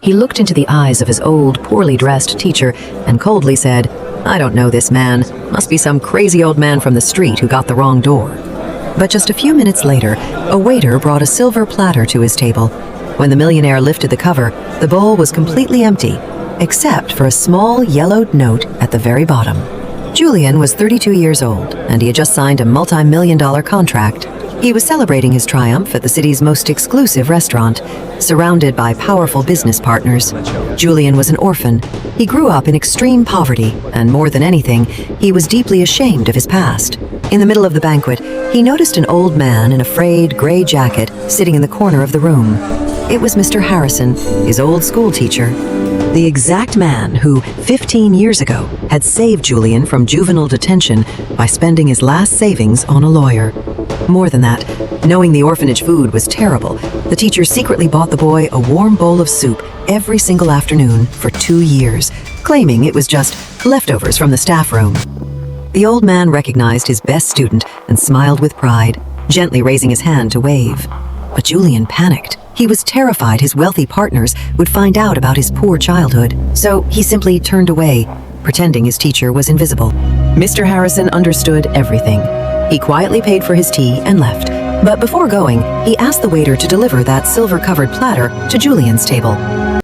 He looked into the eyes of his old, poorly dressed teacher and coldly said, "I don't know this man. Must be some crazy old man from the street who got the wrong door." But just a few minutes later, a waiter brought a silver platter to his table. When the millionaire lifted the cover, the bowl was completely empty, except for a small yellowed note at the very bottom. Julian was 32 years old, and he had just signed a multi-million-dollar contract. He was celebrating his triumph at the city's most exclusive restaurant, surrounded by powerful business partners. Julian was an orphan. He grew up in extreme poverty, and more than anything, he was deeply ashamed of his past. In the middle of the banquet, he noticed an old man in a frayed gray jacket sitting in the corner of the room. It was Mr. Harrison, his old school teacher. The exact man who, 15 years ago, had saved Julian from juvenile detention by spending his last savings on a lawyer. More than that, knowing the orphanage food was terrible, the teacher secretly bought the boy a warm bowl of soup every single afternoon for 2 years, claiming it was just leftovers from the staff room. The old man recognized his best student and smiled with pride, gently raising his hand to wave. But Julian panicked. He was terrified his wealthy partners would find out about his poor childhood, so he simply turned away, pretending his teacher was invisible. Mr. Harrison understood everything. He quietly paid for his tea and left, but before going, he asked the waiter to deliver that silver-covered platter to Julian's table.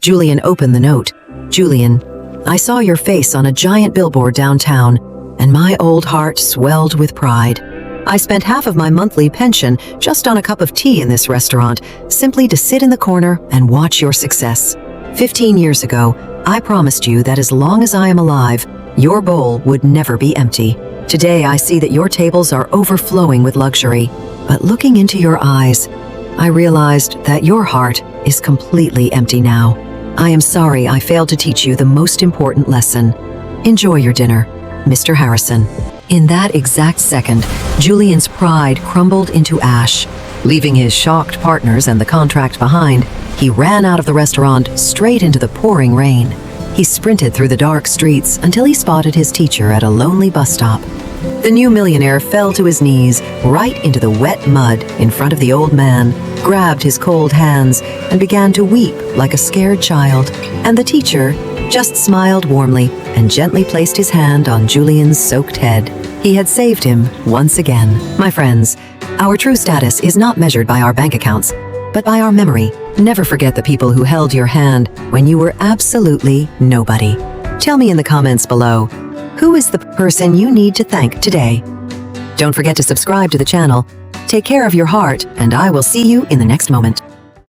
Julian opened the note. "Julian, I saw your face on a giant billboard downtown, and my old heart swelled with pride. I spent half of my monthly pension just on a cup of tea in this restaurant, simply to sit in the corner and watch your success. 15 years ago, I promised you that as long as I am alive, your bowl would never be empty. Today, I see that your tables are overflowing with luxury, but looking into your eyes, I realized that your heart is completely empty now. I am sorry I failed to teach you the most important lesson. Enjoy your dinner, Mr. Harrison." In that exact second, Julian's pride crumbled into ash. Leaving his shocked partners and the contract behind, he ran out of the restaurant straight into the pouring rain. He sprinted through the dark streets until he spotted his teacher at a lonely bus stop. The new millionaire fell to his knees right into the wet mud in front of the old man, grabbed his cold hands, and began to weep like a scared child. And the teacher just smiled warmly and gently placed his hand on Julian's soaked head. He had saved him once again. My friends, our true status is not measured by our bank accounts, but by our memory. Never forget the people who held your hand when you were absolutely nobody. Tell me in the comments below, who is the person you need to thank today? Don't forget to subscribe to the channel. Take care of your heart, and I will see you in the next moment.